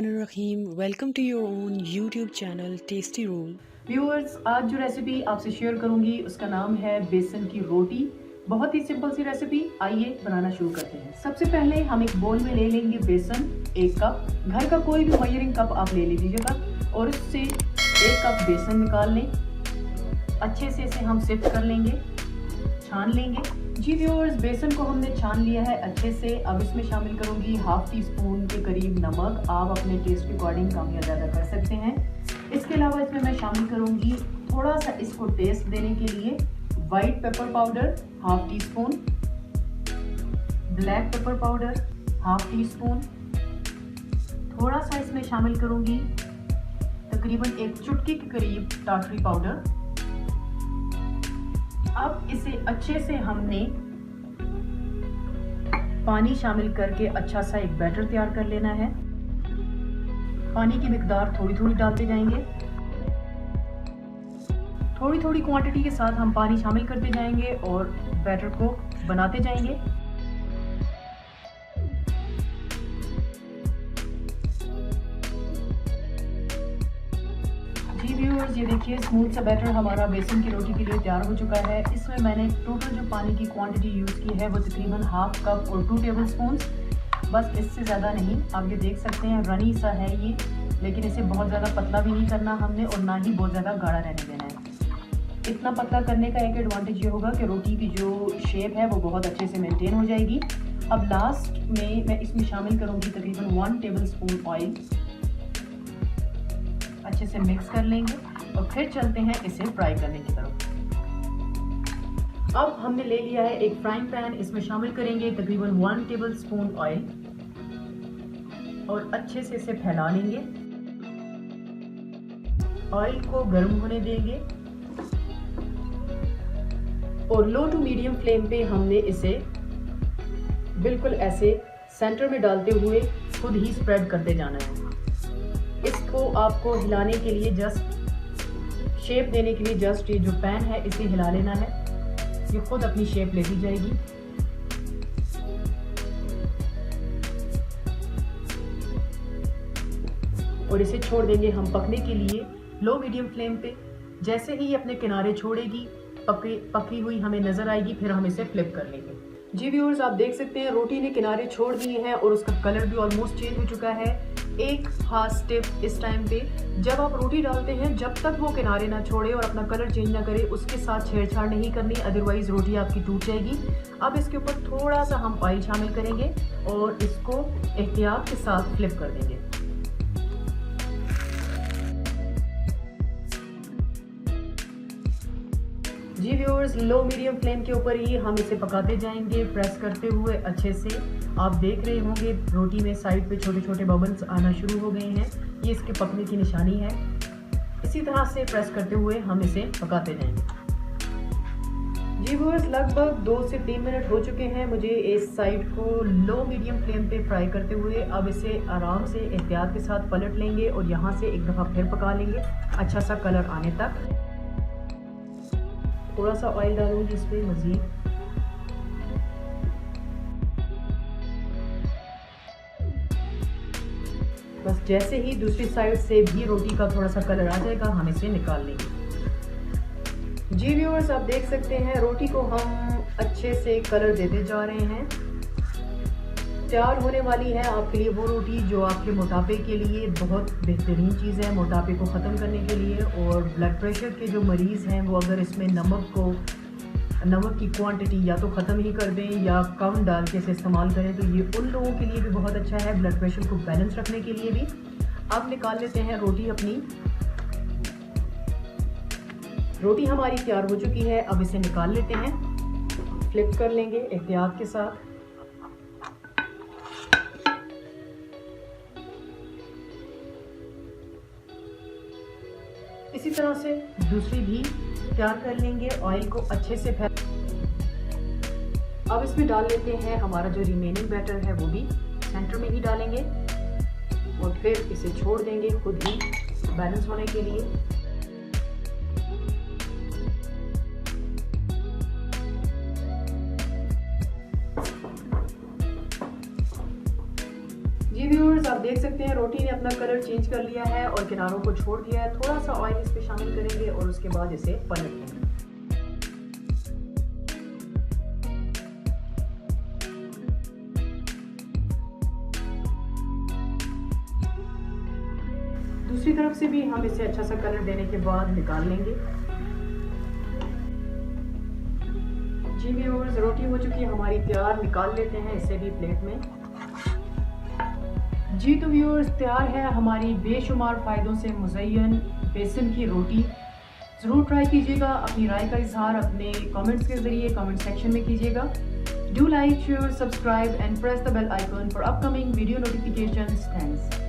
बिस्मिल्लाहिर्रहमानिर्रहीम। Welcome to your own YouTube channel tasty roll. Viewers, आज जो रेसिपी आपसे शेयर करूंगी उसका नाम है बेसन की रोटी। बहुत ही सिंपल सी रेसिपी, आइए बनाना शुरू करते हैं। सबसे पहले हम एक बोल में ले लेंगे बेसन, 1 कप। घर का कोई भी मेजरिंग कप आप ले लीजिएगा और उससे 1 कप बेसन निकाल लें। अच्छे से इसे हम सिफ्ट कर लेंगे, छान लेंगे। जी व्यूअर्स, बेसन को हमने छान लिया है अच्छे से। अब इसमें शामिल करूंगी 1/2 टीस्पून के करीब नमक। आप अपने टेस्ट के अकॉर्डिंग कम या ज़्यादा कर सकते हैं। इसके अलावा इसमें मैं शामिल करूंगी थोड़ा सा इसको टेस्ट देने के लिए white pepper powder 1/2 teaspoon, black pepper powder 1/2 teaspoon. थोड़ा सा इसमें शामिल करूंगी तकरीबन 1 चुटकी के करीब टाटरी पाउडर। अब इसे अच्छे से हमने पानी शामिल करके अच्छा सा एक बैटर तैयार कर लेना है। पानी की मिकदार थोड़ी थोड़ी डालते जाएंगे। थोड़ी थोड़ी क्वांटिटी के साथ हम पानी शामिल करते जाएंगे और बैटर को बनाते जाएंगे। जी व्यूअर्स, ये देखिए स्मूथ सा बैटर हमारा बेसन की रोटी के लिए तैयार हो चुका है। इसमें मैंने टोटल जो पानी की क्वांटिटी यूज़ की है वो तकरीबन 1/2 कप और 2 टेबल स्पून, बस इससे ज़्यादा नहीं। आप ये देख सकते हैं रनी सा है ये, लेकिन इसे बहुत ज़्यादा पतला भी नहीं करना हमने और ना ही बहुत ज़्यादा गाढ़ा रहने देना है। इतना पतला करने का एक एडवांटेज ये होगा कि रोटी की जो शेप है वो बहुत अच्छे से मेंटेन हो जाएगी। अब लास्ट में मैं इसमें शामिल करूँगी तकरीबन 1 टेबल स्पून ऑयल। अच्छे से मिक्स कर लेंगे और फिर चलते हैं इसे फ्राई करने की तरफ। अब हमने ले लिया है एक फ्राइंग पैन। इसमें शामिल करेंगे तकरीबन 1 टेबल स्पून ऑयल और अच्छे से इसे फैला लेंगे। ऑयल को गर्म होने देंगे और लो टू मीडियम फ्लेम पे हमने इसे बिल्कुल ऐसे सेंटर में डालते हुए खुद ही स्प्रेड करते जाना है। इसको आपको हिलाने के लिए जस्ट शेप देने के लिए जस्ट ये जो पैन है इसे हिला लेना है, ये खुद अपनी शेप लेती जाएगी। और इसे छोड़ देंगे हम पकने के लिए लो मीडियम फ्लेम पे। जैसे ही ये अपने किनारे छोड़ेगी पकी हुई हमें नजर आएगी, फिर हम इसे फ्लिप कर लेंगे। जी व्यूअर्स, आप देख सकते हैं रोटी ने किनारे छोड़ दिए हैं और उसका कलर भी ऑलमोस्ट चेंज हो चुका है। एक खास टिप इस टाइम पे, जब आप रोटी डालते हैं जब तक वो किनारे ना छोड़े और अपना कलर चेंज ना करे उसके साथ छेड़छाड़ नहीं करनी, अदरवाइज रोटी आपकी टूट जाएगी। अब इसके ऊपर थोड़ा सा हम ऑयल शामिल करेंगे और इसको एहतियात के साथ फ्लिप कर देंगे। जी व्यूअर्स, लो मीडियम फ्लेम के ऊपर ही हम इसे पकाते जाएंगे प्रेस करते हुए अच्छे से। आप देख रहे होंगे रोटी में साइड पे छोटे छोटे बबल्स आना शुरू हो गए हैं, ये इसके पकने की निशानी है। इसी तरह से प्रेस करते हुए हम इसे पकाते जाएंगे। जी व्यूअर्स, लगभग 2 से 3 मिनट हो चुके हैं मुझे इस साइड को लो मीडियम फ्लेम पे फ्राई करते हुए। अब इसे आराम से एहतियात के साथ पलट लेंगे और यहाँ से एक दफ़ा फिर पका लेंगे अच्छा सा कलर आने तक। थोड़ा सा ऑयल डालूंगी इस पर मज़ीद। बस जैसे ही दूसरी साइड से भी रोटी का थोड़ा सा कलर आ जाएगा हम इसे निकाल लेंगे। जी व्यूअर्स, आप देख सकते हैं रोटी को हम अच्छे से कलर देते जा रहे हैं। तैयार होने वाली है आपके लिए वो रोटी जो आपके मोटापे के लिए बहुत बेहतरीन चीज़ है, मोटापे को ख़त्म करने के लिए। और ब्लड प्रेशर के जो मरीज़ हैं वो अगर इसमें नमक की क्वांटिटी या तो ख़त्म ही कर दें या कम डाल के इसे इस्तेमाल करें तो ये उन लोगों के लिए भी बहुत अच्छा है, ब्लड प्रेशर को बैलेंस रखने के लिए भी। अब निकाल लेते हैं रोटी अपनी। रोटी हमारी तैयार हो चुकी है, अब इसे निकाल लेते हैं, फ्लिप कर लेंगे एहतियात के साथ। इसी तरह से दूसरी भी तैयार कर लेंगे। ऑयल को अच्छे से फैल। अब इसमें डाल लेते हैं हमारा जो रिमेनिंग बैटर है वो भी सेंटर में ही डालेंगे और फिर इसे छोड़ देंगे खुद ही बैलेंस होने के लिए। जी व्यूअर्स, आप देख सकते हैं रोटी ने अपना कलर चेंज कर लिया है और किनारों को छोड़ दिया है। थोड़ा सा ऑयल इस पे शामिल करेंगे और उसके बाद इसे पलट देंगे। दूसरी तरफ से भी हम इसे अच्छा सा कलर देने के बाद निकाल लेंगे। जी व्यूअर्स, रोटी हो चुकी है हमारी तैयार, निकाल लेते हैं इसे भी प्लेट में। जी तो व्यूअर्स, तैयार है हमारी बेशुमार फ़ायदों से मुज़य्यन बेसन की रोटी। ज़रूर ट्राई कीजिएगा। अपनी राय का इजहार अपने कमेंट्स के ज़रिए कमेंट सेक्शन में कीजिएगा। Do like, share, subscribe and press the bell icon for upcoming video notifications. Thanks.